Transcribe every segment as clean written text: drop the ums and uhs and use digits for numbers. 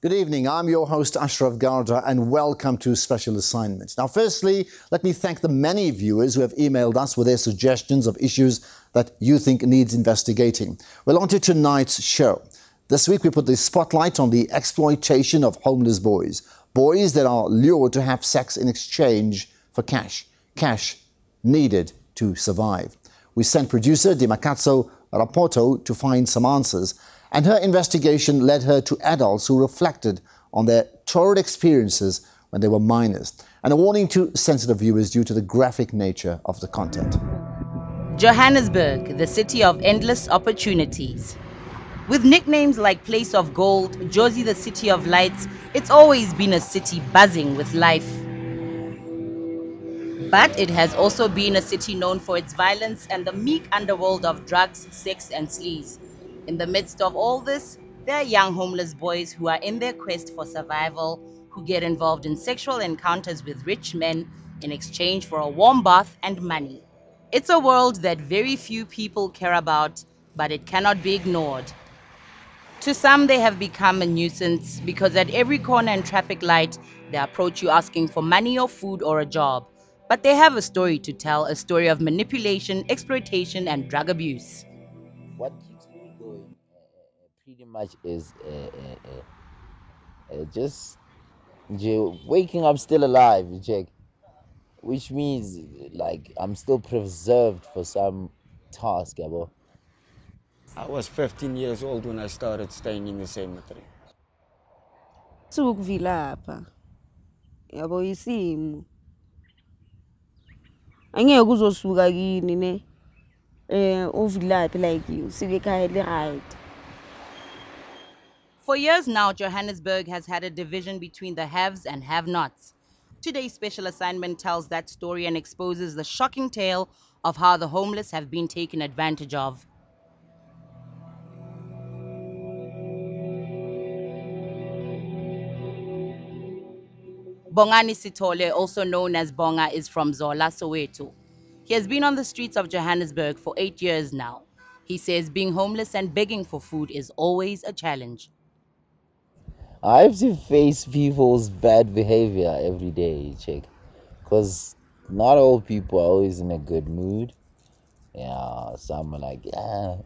Good evening, I'm your host Ashraf Garda and welcome to Special Assignments. Now firstly, let me thank the many viewers who have emailed us with their suggestions of issues that you think needs investigating. Well, on to tonight's show. This week we put the spotlight on the exploitation of homeless boys. Boys that are lured to have sex in exchange for cash. Cash needed to survive. We sent producer Dimakatso Rapoto to find some answers, and her investigation led her to adults who reflected on their torrid experiences when they were minors. And a warning to sensitive viewers due to the graphic nature of the content. Johannesburg, the city of endless opportunities. With nicknames like Place of Gold, Josie the City of Lights, it's always been a city buzzing with life. But it has also been a city known for its violence and the meek underworld of drugs, sex and sleaze. In the midst of all this, there are young homeless boys who are in their quest for survival, who get involved in sexual encounters with rich men in exchange for a warm bath and money. It's a world that very few people care about, but it cannot be ignored. To some, they have become a nuisance because at every corner and traffic light, they approach you asking for money or food or a job. But they have a story to tell, a story of manipulation, exploitation, and drug abuse. What keeps me going pretty much is just waking up still alive, check, which means like I'm still preserved for some task, yabo. I was 15 years old when I started staying in the cemetery. Sukuvilapha yabo isimo angeke uzosuka kini ne uvilaphi like usike ekhaya right. For years now, Johannesburg has had a division between the haves and have-nots. Today's special assignment tells that story and exposes the shocking tale of how the homeless have been taken advantage of. Bongani Sitole, also known as Bonga, is from Zola, Soweto. He has been on the streets of Johannesburg for 8 years now. He says being homeless and begging for food is always a challenge. I have to face people's bad behavior every day, check, because not all people are always in a good mood. Yeah, some are like, yeah.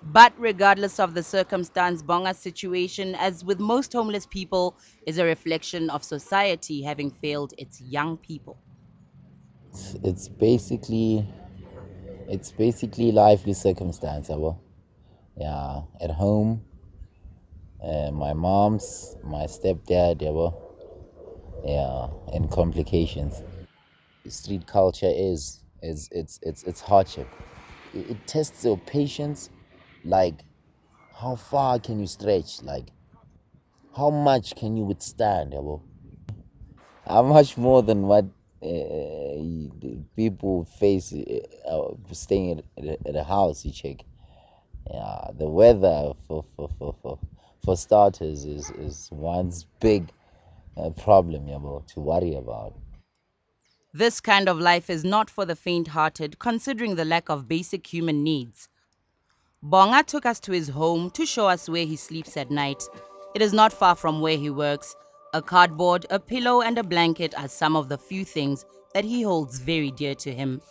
But regardless of the circumstance, Bonga's situation, as with most homeless people, is a reflection of society having failed its young people. It's basically lively circumstance, yabo. Yeah, at home, my mom's, my stepdad, yabo. Yeah, and complications. Street culture is it's hardship. It tests your patience, like how far can you stretch, like how much can you withstand, yabo. How much more than what people face staying at a house, you check. Yeah, the weather for starters is one's big problem, yabo, to worry about. This kind of life is not for the faint-hearted, considering the lack of basic human needs. Bonga took us to his home to show us where he sleeps at night. It is not far from where he works. A cardboard, a pillow, and a blanket are some of the few things that he holds very dear to him.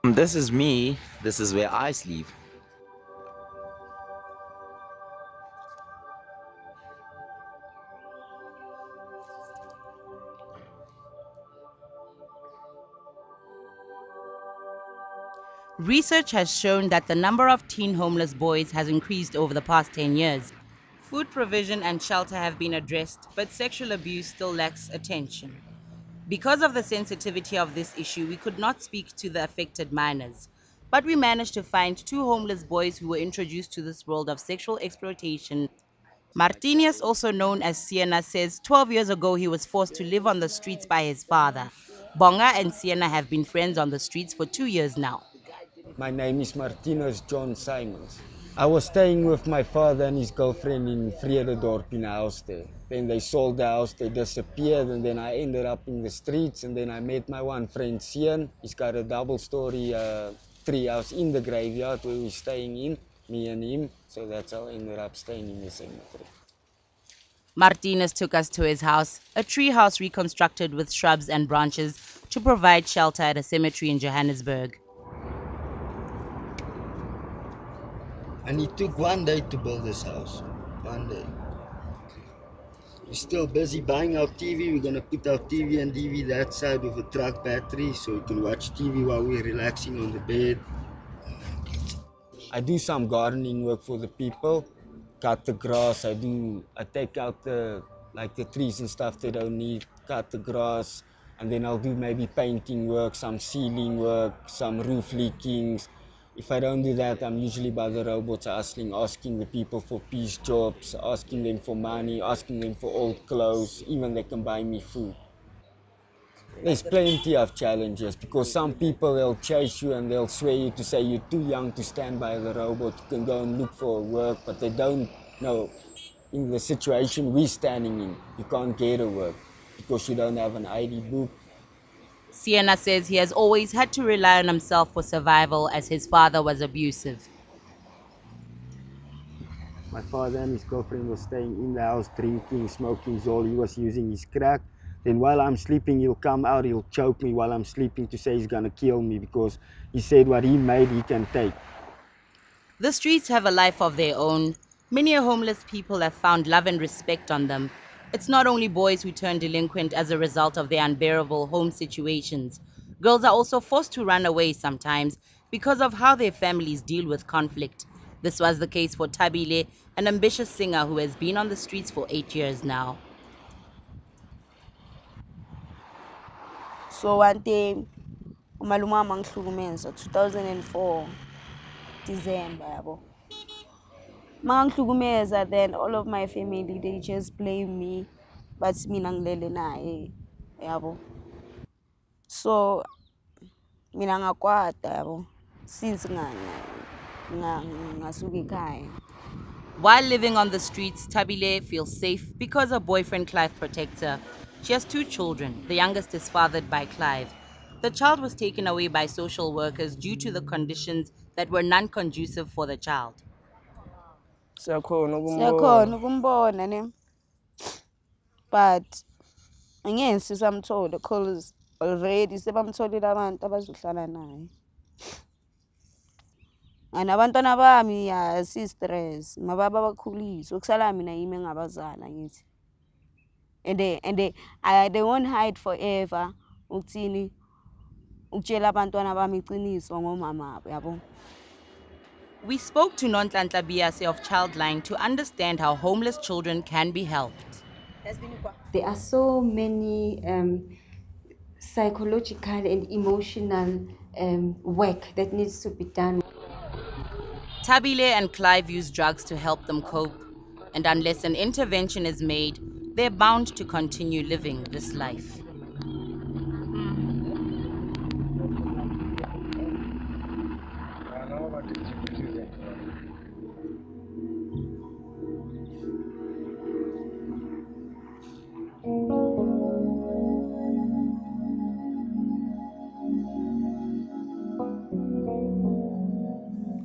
This is me. This is where I sleep. Research has shown that the number of teen homeless boys has increased over the past 10 years. Food provision and shelter have been addressed, but sexual abuse still lacks attention. Because of the sensitivity of this issue, we could not speak to the affected minors. But we managed to find 2 homeless boys who were introduced to this world of sexual exploitation Martinez, also known as Sienna, says 12 years ago he was forced to live on the streets by his father. Bonga and Sienna have been friends on the streets for 2 years now. My name is Martinez John Simons. I was staying with my father and his girlfriend in Vrededorp in a house there. Then they sold the house, they disappeared, and then I ended up in the streets. And then I met my one friend, Sian. He's got a double-story tree house in the graveyard where we're staying in, me and him. So that's how I ended up staying in the cemetery. Martinez took us to his house, a tree house reconstructed with shrubs and branches to provide shelter at a cemetery in Johannesburg. And it took 1 day to build this house. 1 day. We're still busy buying our TV. We're going to put our TV and DV that side with a truck battery so we can watch TV while we're relaxing on the bed. I do some gardening work for the people, cut the grass. I take out the trees and stuff they don't need, cut the grass, and then I'll do maybe painting work, some ceiling work, some roof leakings. If I don't do that, I'm usually by the robots hustling, asking the people for piece jobs, asking them for money, asking them for old clothes, even they can buy me food. There's plenty of challenges because some people, they'll chase you and they'll swear you to say you're too young to stand by the robot, you can go and look for work, but they don't know in the situation we're standing in, you can't get a work because you don't have an ID book. Sienna says he has always had to rely on himself for survival as his father was abusive. My father and his girlfriend were staying in the house, drinking, smoking Zol. He was using his crack. Then while I'm sleeping, he'll come out, he'll choke me while I'm sleeping to say he's gonna kill me because he said what he made, he can take. The streets have a life of their own. Many homeless people have found love and respect on them. It's not only boys who turn delinquent as a result of their unbearable home situations. Girls are also forced to run away sometimes because of how their families deal with conflict. This was the case for Tabile, an ambitious singer who has been on the streets for 8 years now. So one day umalume wami angihlukumeza 2004 December yabo. Mangihlukumeza, then all of my family they just blame me, but mina ngilele naye yabo. So mina ngakwata yabo since ngasuka ekhaya. While living on the streets, Tabile feels safe because her boyfriend Clive protects her. She has 2 children. The youngest is fathered by Clive. The child was taken away by social workers due to the conditions that were non-conducive for the child. Siyakhona ukumbona ne, but angeke sisamthola because already sebamtholile abantu abazohlala naye. And abantwana bami si-stress mababa bakhulise okusala mina yimi engabazala ngithi. And they won't hide forever ukuthini ukutshela abantwana bami iqiniso ngomama yabo. We spoke to Nonhlanhla Biase of Childline to understand how homeless children can be helped. There are so many psychological and emotional work that needs to be done. Tabile and Clive use drugs to help them cope, and unless an intervention is made, they're bound to continue living this life.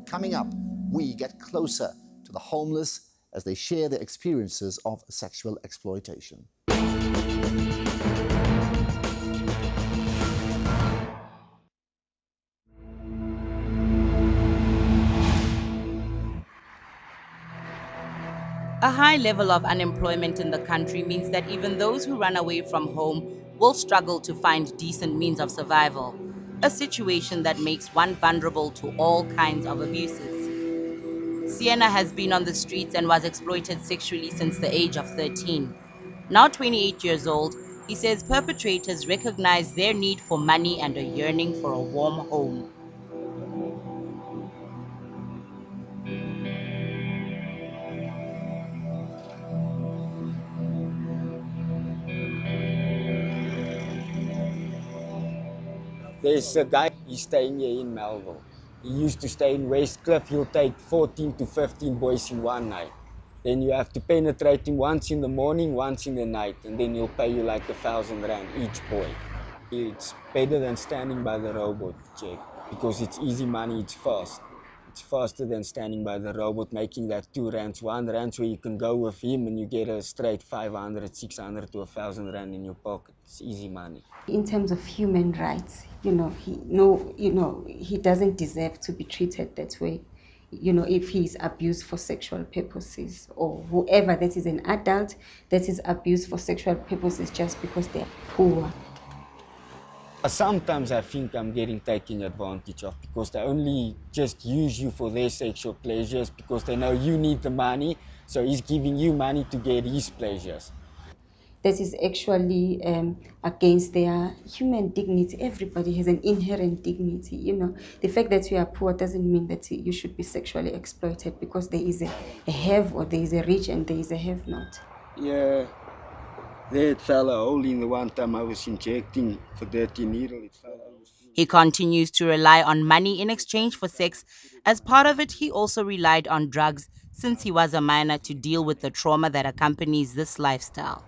Coming up, we get closer to the homeless as they share their experiences of sexual exploitation. A high level of unemployment in the country means that even those who run away from home will struggle to find decent means of survival, a situation that makes one vulnerable to all kinds of abuses. Sienna has been on the streets and was exploited sexually since the age of 13. Now 28 years old, he says perpetrators recognize their need for money and a yearning for a warm home. There's a guy, he's staying here in Melville. He used to stay in Westcliff. He'll take 14 to 15 boys in one night. Then you have to penetrate him once in the morning, once in the night, and then he'll pay you like 1,000 rand each boy. It's better than standing by the robot, check, because it's easy money, it's fast. It's faster than standing by the robot, making that 2 rands, 1 rand, where you can go with him and you get a straight 500, 600 to 1,000 rand in your pocket. It's easy money. In terms of human rights, he doesn't deserve to be treated that way. If he's abused for sexual purposes, or whoever that is an adult that is abused for sexual purposes just because they're poor. Sometimes I think I'm getting taken advantage of because they only just use you for their sexual pleasures because they know you need the money, so he's giving you money to get his pleasures. That is actually against their human dignity. Everybody has an inherent dignity. The fact that you are poor doesn't mean that you should be sexually exploited, because there is a have, or there is a rich and there is a have not. Yeah, that fella only in the one time I was injecting for dirty needle. He continues to rely on money in exchange for sex. As part of it, he also relied on drugs since he was a minor to deal with the trauma that accompanies this lifestyle.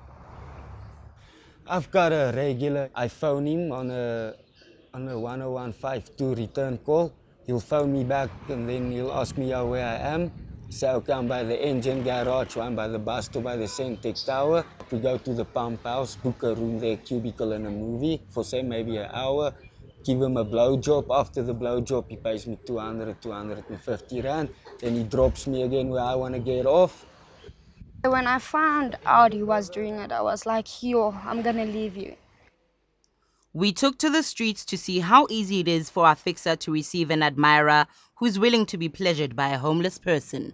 I've got a regular, I phone him on a 1015 return call. He'll phone me back and then he'll ask me where I am. Say, okay, I'm by the engine garage, I'm by the bus stop, by the Centex Tower. We go to the pump house, book a room there, cubicle and a movie for say maybe an hour. Give him a blowjob. After the blowjob, he pays me 200, 250 rand. Then he drops me again where I want to get off. When I found out he was doing it, I was like, yo, I'm gonna leave you. We took to the streets to see how easy it is for our fixer to receive an admirer who's willing to be pleasured by a homeless person.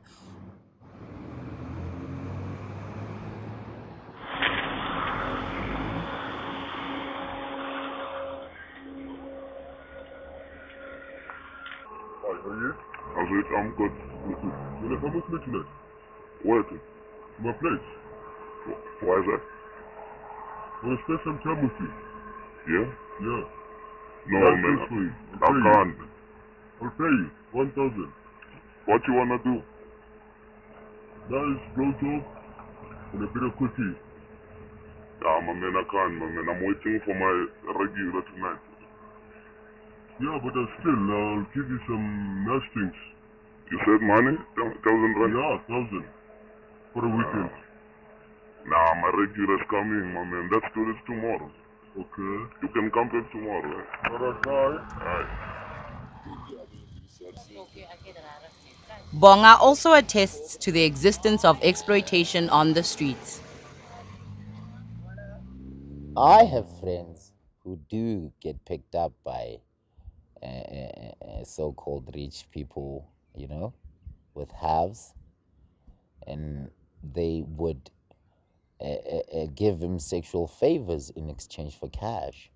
Hi, how are you? I'm good. How much make tonight? Working. My place. Why is that? I want to spend some time with you. Yeah? Yeah. No, man. I can't. I'll pay you 1,000. What you wanna do? Nice blowjob and a bit of cookie. Yeah, my man, I can't, my man. I'm waiting for my regular tonight. Yeah, but still, I'll give you some nice things. You said money? 1,000 rand? Yeah, 1,000. For a weekend. Nah, my regular's coming, my man. Let's do this tomorrow. Okay. You can come back tomorrow, right? Alright, bye. Alright. Bonga also attests to the existence of exploitation on the streets. I have friends who do get picked up by so-called rich people, with haves, and they would give him sexual favors in exchange for cash.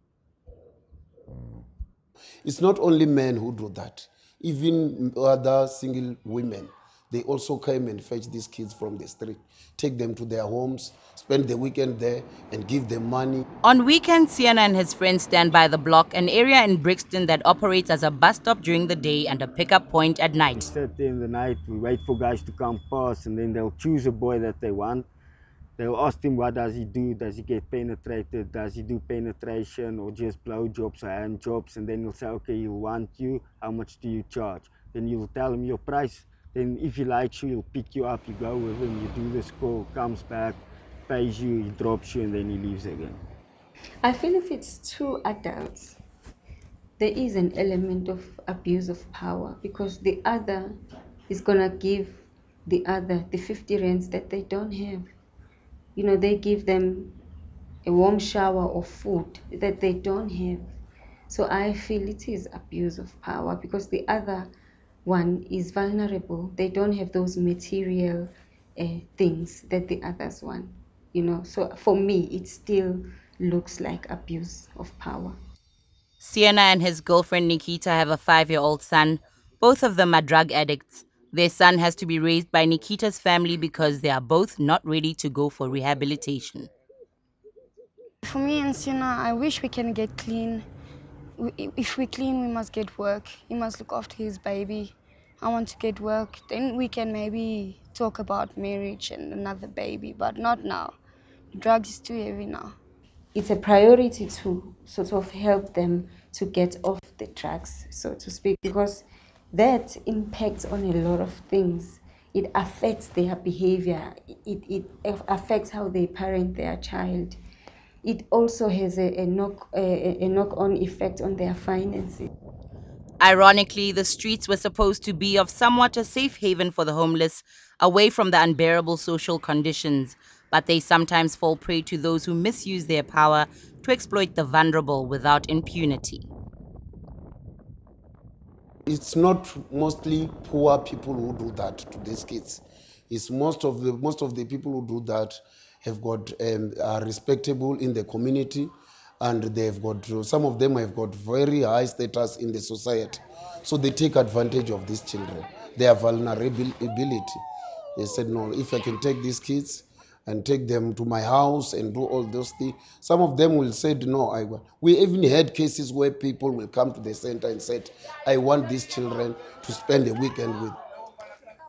It's not only men who do that. Even other single women, they also come and fetch these kids from the street, take them to their homes, spend the weekend there, and give them money. On weekends, Sienna and his friends stand by the block, an area in Brixton that operates as a bus stop during the day and a pickup point at We night. sit there in the night, we wait for guys to come past, and then they'll choose a boy that they want. They'll ask him what does he do, does he get penetrated, does he do penetration or just blow jobs or hand jobs, and then he'll say, okay, he'll want you, how much do you charge? Then you'll tell him your price. Then if he likes you, he'll pick you up, you go with him, you do the score, comes back, pays you, he drops you, and then he leaves again. I feel if it's two adults, there is an element of abuse of power, because the other is gonna give the other the 50 rands that they don't have. They give them a warm shower or food that they don't have. So I feel it is abuse of power, because the other one is vulnerable. They don't have those material things that the others want. So for me, it still looks like abuse of power. Sienna and his girlfriend Nikita have a 5-year-old son. Both of them are drug addicts. Their son has to be raised by Nikita's family because they are both not ready to go for rehabilitation. For me and Sina, I wish we can get clean. if we clean, we must get work. He must look after his baby. I want to get work. Then we can maybe talk about marriage and another baby, but not now. Drugs is too heavy now. It's a priority to sort of help them to get off the drugs, so to speak, because that impacts on a lot of things. It affects their behavior. It affects how they parent their child. It also has a knock-on effect on their finances. Ironically, the streets were supposed to be of somewhat a safe haven for the homeless, away from the unbearable social conditions, but they sometimes fall prey to those who misuse their power to exploit the vulnerable without impunity. It's not mostly poor people who do that to these kids. It's most of the people who do that have got are respectable in the community, and they've got some of them have got very high status in the society, so they take advantage of these children, their vulnerability. They said, no, if I can take these kids and take them to my house and do all those things. Some of them will say, no, we even had cases where people will come to the center and said, I want these children to spend a weekend with.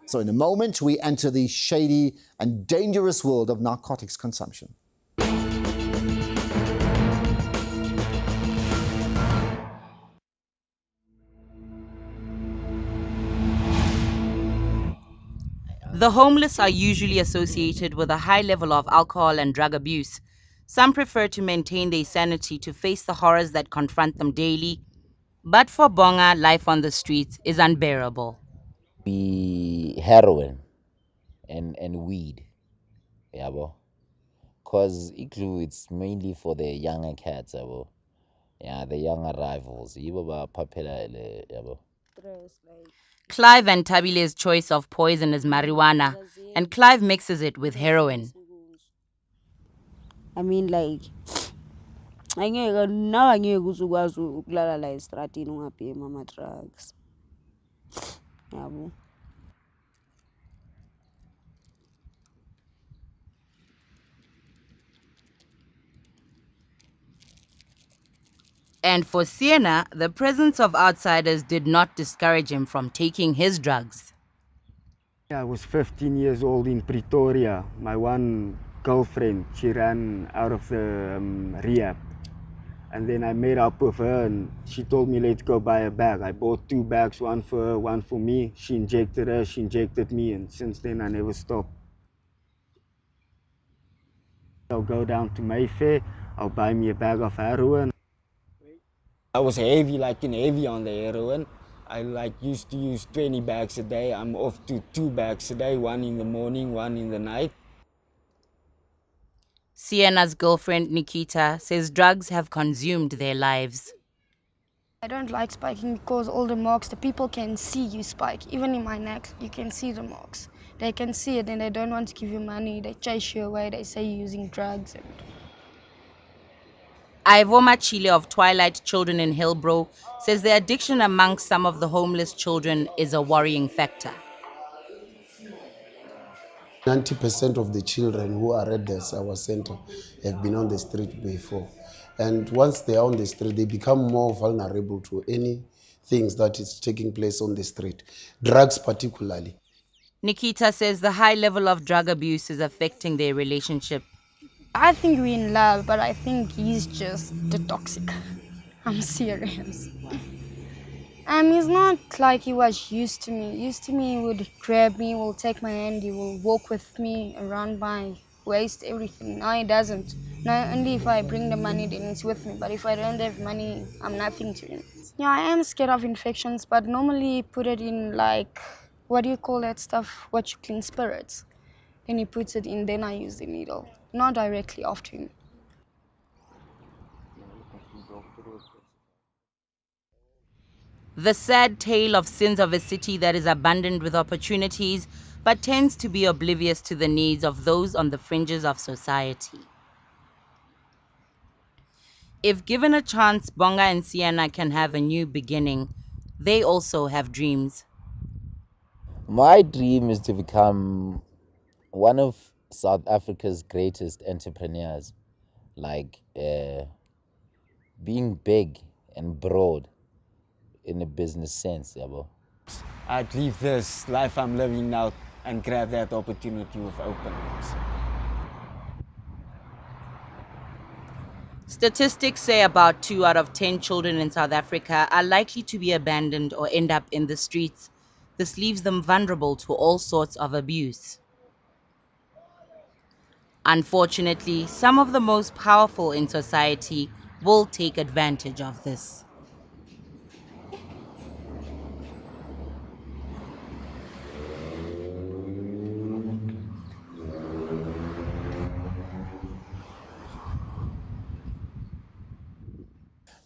So in a moment, we enter the shady and dangerous world of narcotics consumption. The homeless are usually associated with a high level of alcohol and drug abuse. Some prefer to maintain their sanity to face the horrors that confront them daily. But for Bonga, life on the streets is unbearable. Be heroin and weed, yabo. Cause igloo it's mainly for the younger cats, yabo. Yeah, the young arrivals. Yibo ba paphelele, yabo. Clive and Tabile's choice of poison is marijuana, and Clive mixes it with heroin. I mean, like, angeke uzukwazi ukulala la esitratini ungabhemi ama-drugs yabo. And for Siena, the presence of outsiders did not discourage him from taking his drugs. I was 15 years old in Pretoria. My one girlfriend, she ran out of the rehab. And then I made up with her and she told me, let's go buy a bag. I bought 2 bags, one for her, one for me. She injected her, she injected me, and since then I never stopped. I'll go down to Mayfair, I'll buy me a bag of heroin. I was heavy, like heavy on the heroin. I used to use 20 bags a day. I'm off to 2 bags a day, one in the morning, one in the night. Siena's girlfriend Nikita says drugs have consumed their lives. I don't like spiking because all the marks, the people can see you spike. Even in my neck, you can see the marks. They can see it and they don't want to give you money. They chase you away. They say you're using drugs. Ivoma Chile of Twilight Children in Hillbrow says the addiction amongst some of the homeless children is a worrying factor. 90% of the children who are at our center have been on the street before. And once they are on the street, they become more vulnerable to any things that is taking place on the street, drugs particularly. Nikita says the high level of drug abuse is affecting their relationship. I think we're in love, but I think he's just the toxic. I'm serious. He's not like he was used to me. Used to me, he would grab me, will take my hand, he will walk with me around my waist, everything. Now he doesn't. Now only if I bring the money, then he's with me. But if I don't have money, I'm nothing to him. Yeah, I am scared of infections, but normally put it in like, what do you call that stuff? What you clean spirits. Then he puts it in, then I use the needle. Not directly after him. The sad tale of sins of a city that is abundant with opportunities, but tends to be oblivious to the needs of those on the fringes of society. If given a chance, Bonga and Siena can have a new beginning. They also have dreams. My dream is to become one of South Africa's greatest entrepreneurs, like being big and broad in a business sense, yabo. I'd leave this life I'm living now and grab that opportunity with open arms. Statistics say about 2 out of 10 children in South Africa are likely to be abandoned or end up in the streets. This leaves them vulnerable to all sorts of abuse. Unfortunately, some of the most powerful in society will take advantage of this.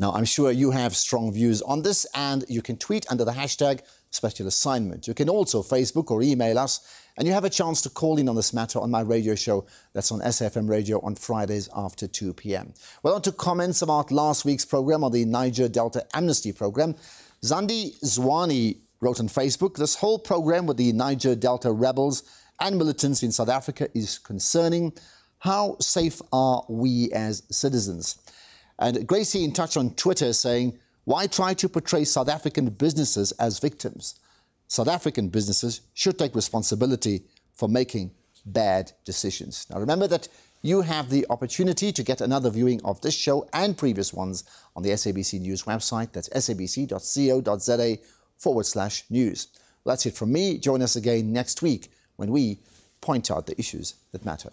Now, I'm sure you have strong views on this, and you can tweet under the hashtag special assignment. You can also Facebook or email us, and you have a chance to call in on this matter on my radio show that's on SFM Radio on Fridays after 2 p.m. Well, on to comments about last week's program on the Niger Delta Amnesty Program. Zandi Zwani wrote on Facebook, "This whole program with the Niger Delta rebels and militants in South Africa is concerning. How safe are we as citizens?" And Gracie in touch on Twitter saying, "Why try to portray South African businesses as victims? South African businesses should take responsibility for making bad decisions." Now remember that you have the opportunity to get another viewing of this show and previous ones on the SABC News website. That's sabc.co.za/news. Well, that's it from me. Join us again next week when we point out the issues that matter.